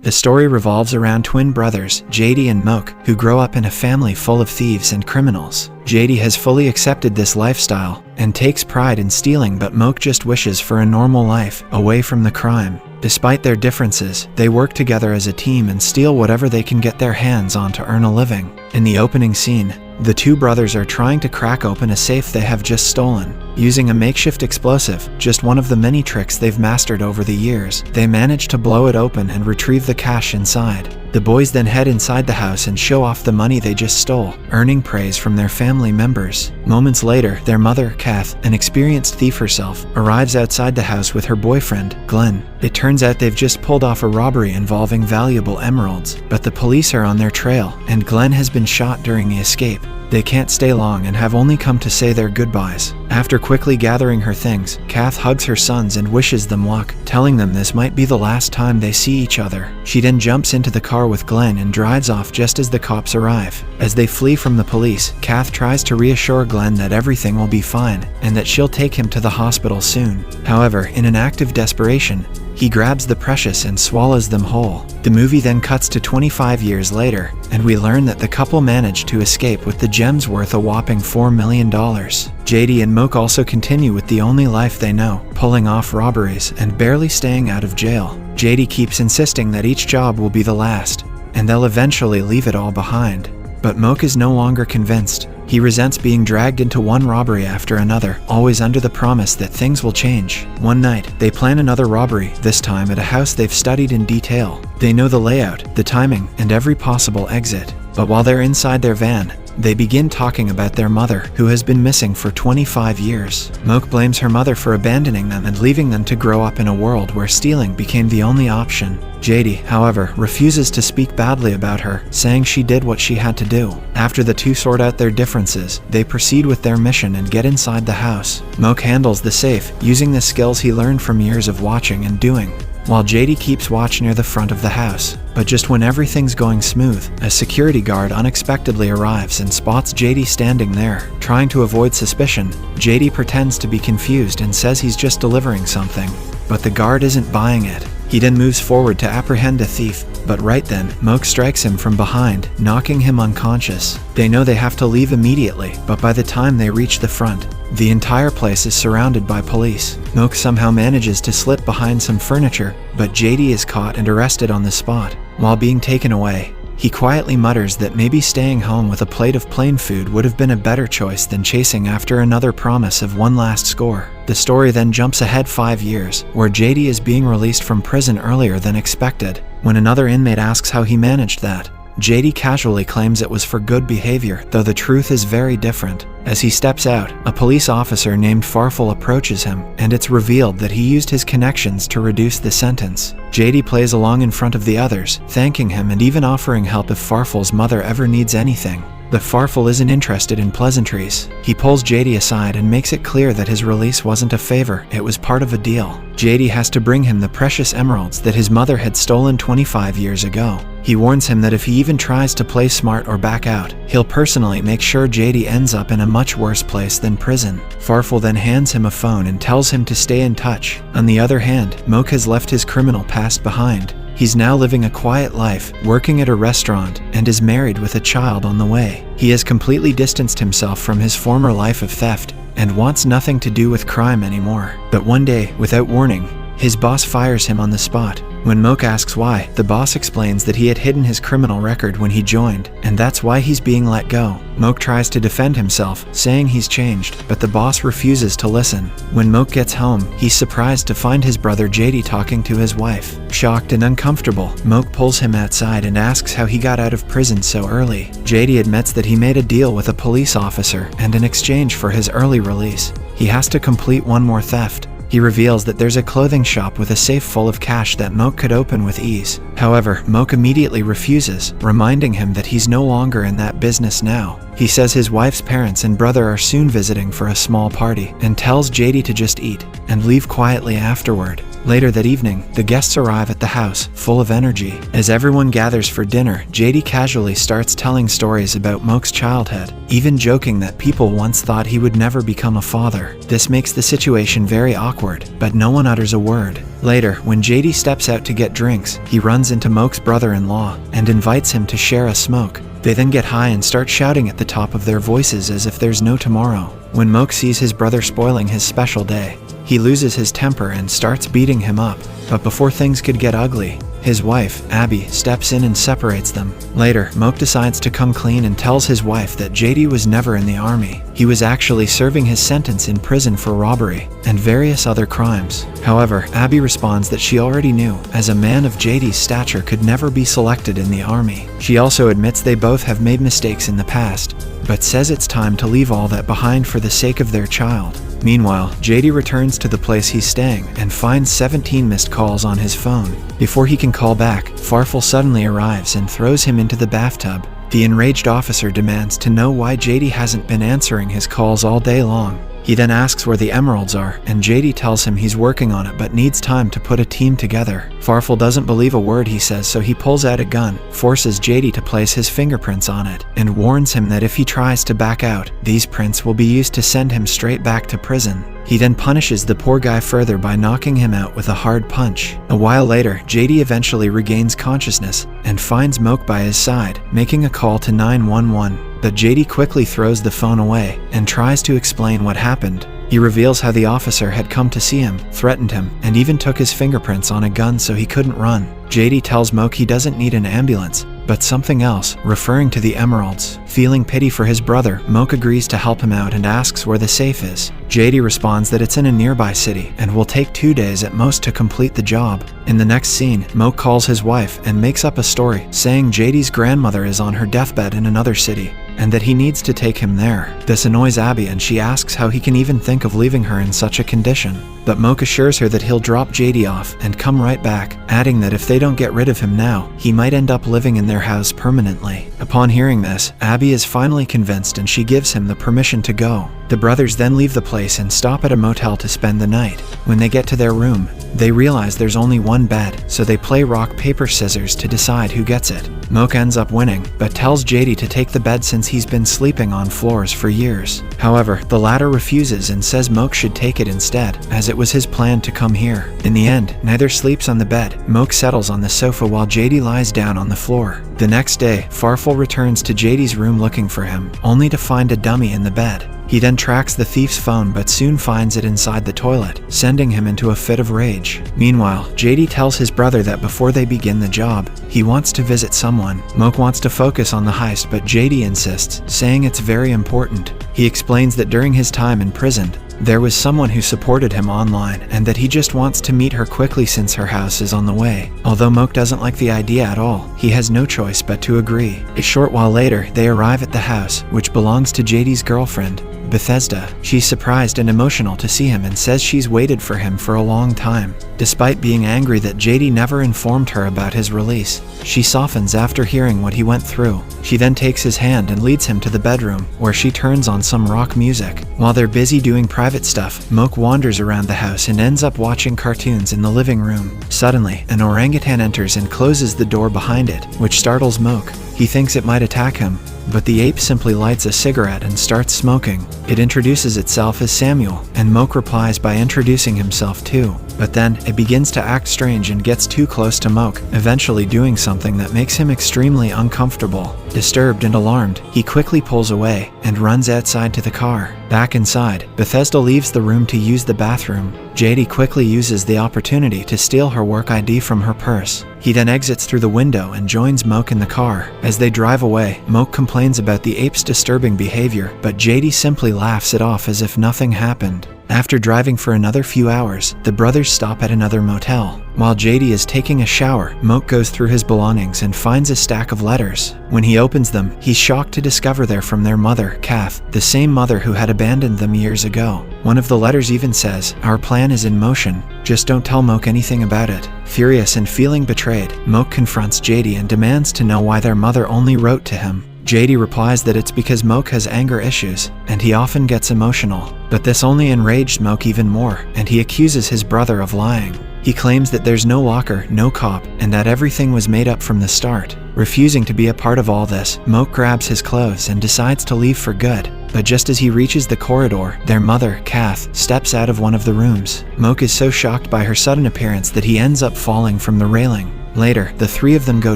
The story revolves around twin brothers, JD and Moke, who grow up in a family full of thieves and criminals. JD has fully accepted this lifestyle and takes pride in stealing, but Moke just wishes for a normal life, away from the crime. Despite their differences, they work together as a team and steal whatever they can get their hands on to earn a living. In the opening scene, the two brothers are trying to crack open a safe they have just stolen. Using a makeshift explosive, just one of the many tricks they've mastered over the years, they manage to blow it open and retrieve the cash inside. The boys then head inside the house and show off the money they just stole, earning praise from their family members. Moments later, their mother, Kath, an experienced thief herself, arrives outside the house with her boyfriend, Glenn. It turns out they've just pulled off a robbery involving valuable emeralds, but the police are on their trail, and Glenn has been shot during the escape. They can't stay long and have only come to say their goodbyes. After quickly gathering her things, Kath hugs her sons and wishes them luck, telling them this might be the last time they see each other. She then jumps into the car with Glenn and drives off just as the cops arrive. As they flee from the police, Kath tries to reassure Glenn that everything will be fine and that she'll take him to the hospital soon. However, in an act of desperation, he grabs the precious and swallows them whole. The movie then cuts to 25 years later, and we learn that the couple managed to escape with the gems worth a whopping $4 million. JD and Moke also continue with the only life they know, pulling off robberies and barely staying out of jail. JD keeps insisting that each job will be the last, and they'll eventually leave it all behind. But Moke is no longer convinced. He resents being dragged into one robbery after another, always under the promise that things will change. One night, they plan another robbery, this time at a house they've studied in detail. They know the layout, the timing, and every possible exit. But while they're inside their van, they begin talking about their mother, who has been missing for 25 years. Moke blames her mother for abandoning them and leaving them to grow up in a world where stealing became the only option. JD, however, refuses to speak badly about her, saying she did what she had to do. After the two sort out their differences, they proceed with their mission and get inside the house. Moke handles the safe, using the skills he learned from years of watching and doing, while JD keeps watch near the front of the house. But just when everything's going smooth, a security guard unexpectedly arrives and spots JD standing there. Trying to avoid suspicion, JD pretends to be confused and says he's just delivering something, but the guard isn't buying it. He then moves forward to apprehend a thief, but right then, Moke strikes him from behind, knocking him unconscious. They know they have to leave immediately, but by the time they reach the front, the entire place is surrounded by police. Moke somehow manages to slip behind some furniture, but JD is caught and arrested on the spot. While being taken away, he quietly mutters that maybe staying home with a plate of plain food would have been a better choice than chasing after another promise of one last score. The story then jumps ahead 5 years, where JD is being released from prison earlier than expected. When another inmate asks how he managed that, JD casually claims it was for good behavior, though the truth is very different. As he steps out, a police officer named Farfel approaches him, and it's revealed that he used his connections to reduce the sentence. JD plays along in front of the others, thanking him and even offering help if Farfel's mother ever needs anything. But Farfel isn't interested in pleasantries. He pulls JD aside and makes it clear that his release wasn't a favor, it was part of a deal. JD has to bring him the precious emeralds that his mother had stolen 25 years ago. He warns him that if he even tries to play smart or back out, he'll personally make sure JD ends up in a much worse place than prison. Farfel then hands him a phone and tells him to stay in touch. On the other hand, Moke has left his criminal past behind. He's now living a quiet life, working at a restaurant, and is married with a child on the way. He has completely distanced himself from his former life of theft and wants nothing to do with crime anymore. But one day, without warning, his boss fires him on the spot. When Moke asks why, the boss explains that he had hidden his criminal record when he joined, and that's why he's being let go. Moke tries to defend himself, saying he's changed, but the boss refuses to listen. When Moke gets home, he's surprised to find his brother JD talking to his wife. Shocked and uncomfortable, Moke pulls him outside and asks how he got out of prison so early. JD admits that he made a deal with a police officer, and in exchange for his early release, he has to complete one more theft. He reveals that there's a clothing shop with a safe full of cash that Moke could open with ease. However, Moke immediately refuses, reminding him that he's no longer in that business now. He says his wife's parents and brother are soon visiting for a small party, and tells JD to just eat and leave quietly afterward. Later that evening, the guests arrive at the house, full of energy. As everyone gathers for dinner, JD casually starts telling stories about Moke's childhood, even joking that people once thought he would never become a father. This makes the situation very awkward, but no one utters a word. Later, when JD steps out to get drinks, he runs into Moke's brother-in-law and invites him to share a smoke. They then get high and start shouting at the top of their voices as if there's no tomorrow. When Moke sees his brother spoiling his special day, he loses his temper and starts beating him up. But before things could get ugly, his wife, Abby, steps in and separates them. Later, Moke decides to come clean and tells his wife that JD was never in the army. He was actually serving his sentence in prison for robbery and various other crimes. However, Abby responds that she already knew, as a man of JD's stature could never be selected in the army. She also admits they both have made mistakes in the past, but says it's time to leave all that behind for the sake of their child. Meanwhile, JD returns to the place he's staying and finds 17 missed calls on his phone. Before he can call back, Farfel suddenly arrives and throws him into the bathtub. The enraged officer demands to know why JD hasn't been answering his calls all day long. He then asks where the emeralds are, and JD tells him he's working on it but needs time to put a team together. Farfel doesn't believe a word he says, so he pulls out a gun, forces JD to place his fingerprints on it, and warns him that if he tries to back out, these prints will be used to send him straight back to prison. He then punishes the poor guy further by knocking him out with a hard punch. A while later, JD eventually regains consciousness and finds Moke by his side, making a call to 911. But JD quickly throws the phone away and tries to explain what happened. He reveals how the officer had come to see him, threatened him, and even took his fingerprints on a gun so he couldn't run. JD tells Moke he doesn't need an ambulance, but something else, referring to the emeralds. Feeling pity for his brother, Moke agrees to help him out and asks where the safe is. JD responds that it's in a nearby city and will take 2 days at most to complete the job. In the next scene, Moke calls his wife and makes up a story, saying JD's grandmother is on her deathbed in another city, and that he needs to take him there. This annoys Abby and she asks how he can even think of leaving her in such a condition. But Moke assures her that he'll drop JD off and come right back, adding that if they don't get rid of him now, he might end up living in their house permanently. Upon hearing this, Abby is finally convinced and she gives him the permission to go. The brothers then leave the place and stop at a motel to spend the night. When they get to their room, they realize there's only one bed, so they play rock, paper, scissors to decide who gets it. Moke ends up winning, but tells JD to take the bed since he's been sleeping on floors for years. However, the latter refuses and says Moke should take it instead, as it was his plan to come here. In the end, neither sleeps on the bed. Moke settles on the sofa while JD lies down on the floor. The next day, Farfel returns to JD's room looking for him, only to find a dummy in the bed. He then tracks the thief's phone but soon finds it inside the toilet, sending him into a fit of rage. Meanwhile, JD tells his brother that before they begin the job, he wants to visit someone. Moke wants to focus on the heist, but JD insists, saying it's very important. He explains that during his time in prison, there was someone who supported him online and that he just wants to meet her quickly since her house is on the way. Although Moke doesn't like the idea at all, he has no choice but to agree. A short while later, they arrive at the house, which belongs to JD's girlfriend, Bethesda. She's surprised and emotional to see him and says she's waited for him for a long time. Despite being angry that JD never informed her about his release, she softens after hearing what he went through. She then takes his hand and leads him to the bedroom, where she turns on some rock music. While they're busy doing private stuff, Moke wanders around the house and ends up watching cartoons in the living room. Suddenly, an orangutan enters and closes the door behind it, which startles Moke. He thinks it might attack him, but the ape simply lights a cigarette and starts smoking. It introduces itself as Samuel, and Moke replies by introducing himself too. But then, it begins to act strange and gets too close to Moke, eventually doing something that makes him extremely uncomfortable. Disturbed and alarmed, he quickly pulls away and runs outside to the car. Back inside, Bethesda leaves the room to use the bathroom. JD quickly uses the opportunity to steal her work ID from her purse. He then exits through the window and joins Moke in the car. As they drive away, Moke complains about the ape's disturbing behavior, but JD simply laughs it off as if nothing happened. After driving for another few hours, the brothers stop at another motel. While JD is taking a shower, Moke goes through his belongings and finds a stack of letters. When he opens them, he's shocked to discover they're from their mother, Kath, the same mother who had abandoned them years ago. One of the letters even says, "Our plan is in motion. Just don't tell Moke anything about it." Furious and feeling betrayed, Moke confronts JD and demands to know why their mother only wrote to him. JD replies that it's because Moke has anger issues, and he often gets emotional. But this only enraged Moke even more, and he accuses his brother of lying. He claims that there's no walker, no cop, and that everything was made up from the start. Refusing to be a part of all this, Moke grabs his clothes and decides to leave for good. But just as he reaches the corridor, their mother, Kath, steps out of one of the rooms. Moke is so shocked by her sudden appearance that he ends up falling from the railing. Later, the three of them go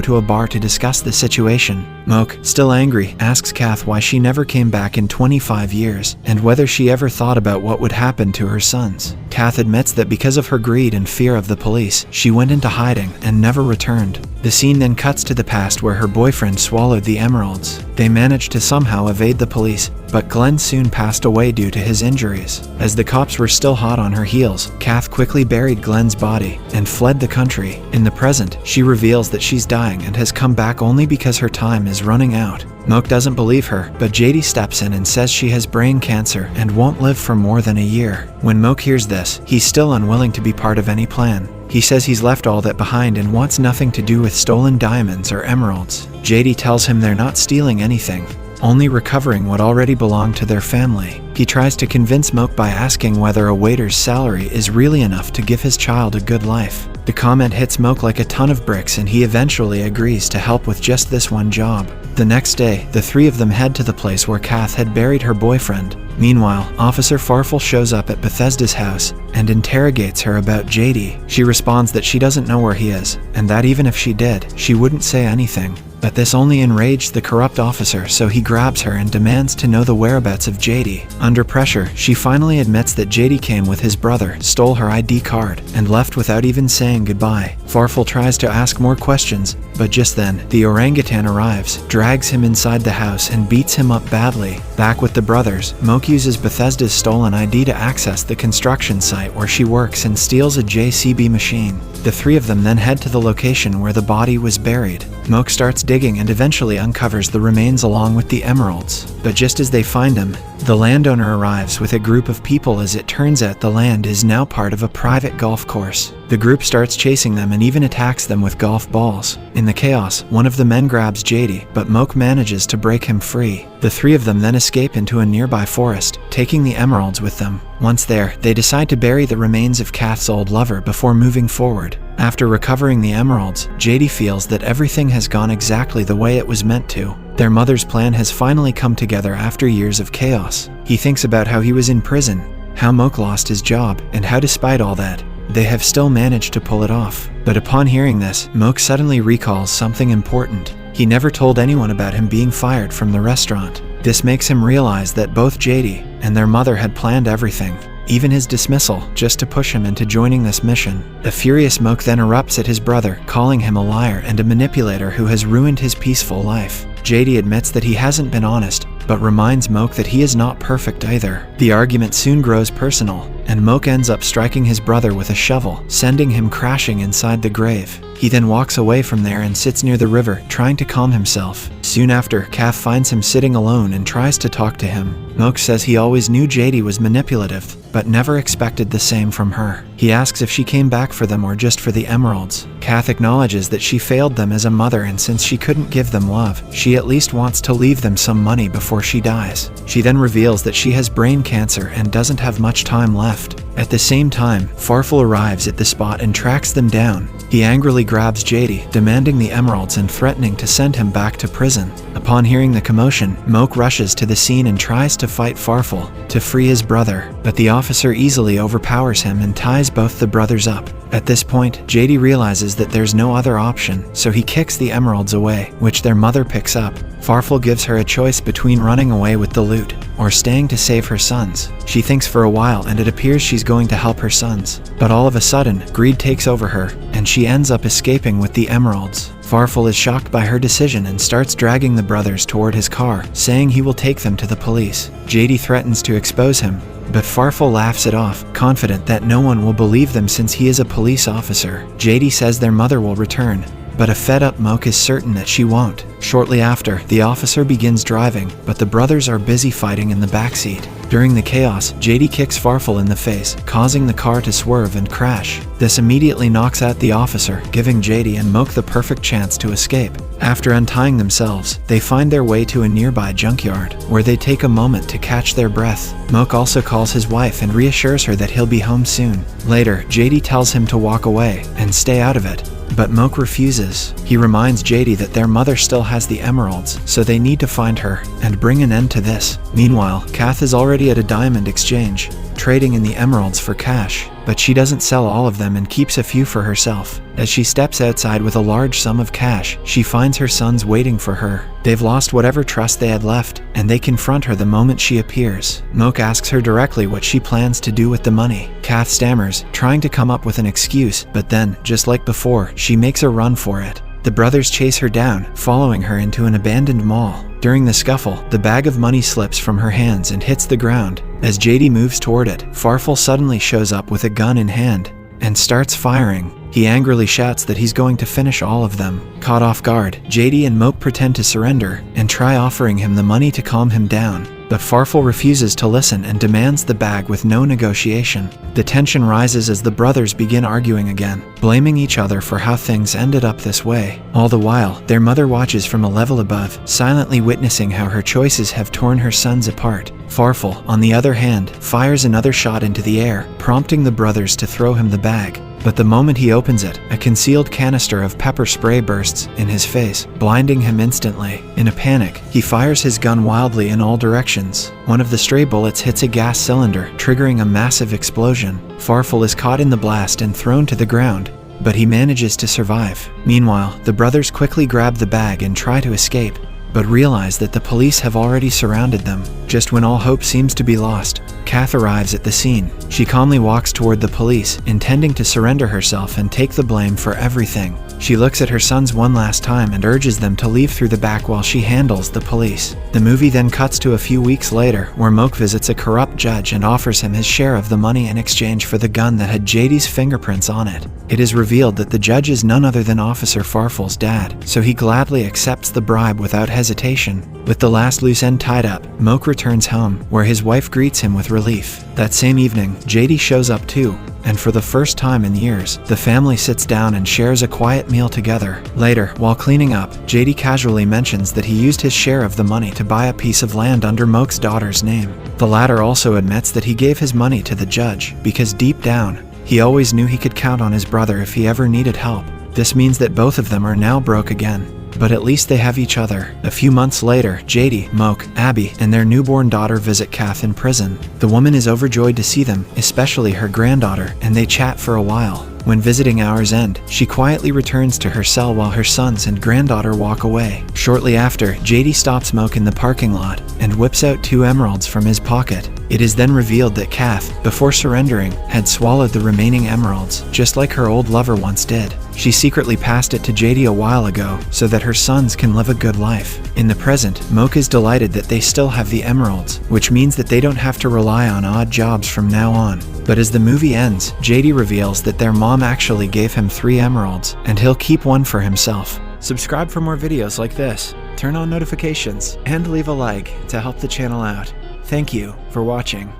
to a bar to discuss the situation. Moke, still angry, asks Kath why she never came back in 25 years, and whether she ever thought about what would happen to her sons. Kath admits that because of her greed and fear of the police, she went into hiding and never returned. The scene then cuts to the past where her boyfriend swallowed the emeralds. They managed to somehow evade the police, but Glenn soon passed away due to his injuries. As the cops were still hot on her heels, Kath quickly buried Glenn's body and fled the country. In the present, she reveals that she's dying and has come back only because her time is running out. Moke doesn't believe her, but JD steps in and says she has brain cancer and won't live for more than a year. When Moke hears this, he's still unwilling to be part of any plan. He says he's left all that behind and wants nothing to do with stolen diamonds or emeralds. JD tells him they're not stealing anything, only recovering what already belonged to their family. He tries to convince Moke by asking whether a waiter's salary is really enough to give his child a good life. The comment hits Moke like a ton of bricks and he eventually agrees to help with just this one job. The next day, the three of them head to the place where Kath had buried her boyfriend. Meanwhile, Officer Farfel shows up at Bethesda's house and interrogates her about JD. She responds that she doesn't know where he is, and that even if she did, she wouldn't say anything. But this only enraged the corrupt officer, so he grabs her and demands to know the whereabouts of JD. Under pressure, she finally admits that JD came with his brother, stole her ID card, and left without even saying goodbye. Farfel tries to ask more questions, but just then, the orangutan arrives, drags him inside the house, and beats him up badly. Back with the brothers, Moke uses Bethesda's stolen ID to access the construction site where she works and steals a JCB machine. The three of them then head to the location where the body was buried. Moke starts digging and eventually uncovers the remains along with the emeralds. But just as they find them, the landowner arrives with a group of people. As it turns out, the land is now part of a private golf course. The group starts chasing them and even attacks them with golf balls. In the chaos, one of the men grabs JD, but Moke manages to break him free. The three of them then escape into a nearby forest, taking the emeralds with them. Once there, they decide to bury the remains of Kath's old lover before moving forward. After recovering the emeralds, JD feels that everything has gone exactly the way it was meant to. Their mother's plan has finally come together after years of chaos. He thinks about how he was in prison, how Moke lost his job, and how despite all that, they have still managed to pull it off. But upon hearing this, Moke suddenly recalls something important. He never told anyone about him being fired from the restaurant. This makes him realize that both JD and their mother had planned everything, even his dismissal, just to push him into joining this mission. A furious Moke then erupts at his brother, calling him a liar and a manipulator who has ruined his peaceful life. JD admits that he hasn't been honest, but reminds Moke that he is not perfect either. The argument soon grows personal, and Moke ends up striking his brother with a shovel, sending him crashing inside the grave. He then walks away from there and sits near the river, trying to calm himself. Soon after, Kath finds him sitting alone and tries to talk to him. Moke says he always knew JD was manipulative, but never expected the same from her. He asks if she came back for them or just for the emeralds. Kath acknowledges that she failed them as a mother, and since she couldn't give them love, she at least wants to leave them some money before she dies. She then reveals that she has brain cancer and doesn't have much time left. At the same time, Farfel arrives at the spot and tracks them down. He angrily grabs JD, demanding the emeralds and threatening to send him back to prison. Upon hearing the commotion, Moke rushes to the scene and tries to fight Farfel to free his brother, but the officer easily overpowers him and ties both the brothers up. At this point, JD realizes that there's no other option, so he kicks the emeralds away, which their mother picks up. Farfel gives her a choice between running away with the loot or staying to save her sons. She thinks for a while and it appears she's going to help her sons. But all of a sudden, greed takes over her, and she ends up escaping with the emeralds. Farfel is shocked by her decision and starts dragging the brothers toward his car, saying he will take them to the police. JD threatens to expose him, but Farfel laughs it off, confident that no one will believe them since he is a police officer. JD says their mother will return, but a fed-up Moke is certain that she won't. Shortly after, the officer begins driving, but the brothers are busy fighting in the backseat. During the chaos, JD kicks Farfel in the face, causing the car to swerve and crash. This immediately knocks out the officer, giving JD and Moke the perfect chance to escape. After untying themselves, they find their way to a nearby junkyard, where they take a moment to catch their breath. Moke also calls his wife and reassures her that he'll be home soon. Later, JD tells him to walk away and stay out of it, but Moke refuses. He reminds JD that their mother still has the emeralds, so they need to find her and bring an end to this. Meanwhile, Kath is already at a diamond exchange, trading in the emeralds for cash, but she doesn't sell all of them and keeps a few for herself. As she steps outside with a large sum of cash, she finds her sons waiting for her. They've lost whatever trust they had left, and they confront her the moment she appears. Moke asks her directly what she plans to do with the money. Kath stammers, trying to come up with an excuse, but then, just like before, she makes a run for it. The brothers chase her down, following her into an abandoned mall. During the scuffle, the bag of money slips from her hands and hits the ground. As JD moves toward it, Farfel suddenly shows up with a gun in hand and starts firing. He angrily shouts that he's going to finish all of them. Caught off guard, JD and Moke pretend to surrender and try offering him the money to calm him down. But Farfel refuses to listen and demands the bag with no negotiation. The tension rises as the brothers begin arguing again, blaming each other for how things ended up this way. All the while, their mother watches from a level above, silently witnessing how her choices have torn her sons apart. Farfel, on the other hand, fires another shot into the air, prompting the brothers to throw him the bag. But the moment he opens it, a concealed canister of pepper spray bursts in his face, blinding him instantly. In a panic, he fires his gun wildly in all directions. One of the stray bullets hits a gas cylinder, triggering a massive explosion. Farfel is caught in the blast and thrown to the ground, but he manages to survive. Meanwhile, the brothers quickly grab the bag and try to escape, but realize that the police have already surrounded them. Just when all hope seems to be lost, Kath arrives at the scene. She calmly walks toward the police, intending to surrender herself and take the blame for everything. She looks at her sons one last time and urges them to leave through the back while she handles the police. The movie then cuts to a few weeks later, where Moke visits a corrupt judge and offers him his share of the money in exchange for the gun that had JD's fingerprints on it. It is revealed that the judge is none other than Officer Farfel's dad, so he gladly accepts the bribe without hesitation. With the last loose end tied up, Moke returns home, where his wife greets him with relief. That same evening, JD shows up too, and for the first time in years, the family sits down and shares a quiet meal together. Later, while cleaning up, JD casually mentions that he used his share of the money to buy a piece of land under Moke's daughter's name. The latter also admits that he gave his money to the judge, because deep down, he always knew he could count on his brother if he ever needed help. This means that both of them are now broke again, but at least they have each other. A few months later, JD, Moke, Abby, and their newborn daughter visit Kath in prison. The woman is overjoyed to see them, especially her granddaughter, and they chat for a while. When visiting hours end, she quietly returns to her cell while her sons and granddaughter walk away. Shortly after, JD stops Moke in the parking lot and whips out 2 emeralds from his pocket. It is then revealed that Kath, before surrendering, had swallowed the remaining emeralds, just like her old lover once did. She secretly passed it to JD a while ago so that her sons can live a good life. In the present, Moke is delighted that they still have the emeralds, which means that they don't have to rely on odd jobs from now on. But as the movie ends, JD reveals that their mom actually gave him 3 emeralds, and he'll keep one for himself. Subscribe for more videos like this, turn on notifications, and leave a like to help the channel out. Thank you for watching.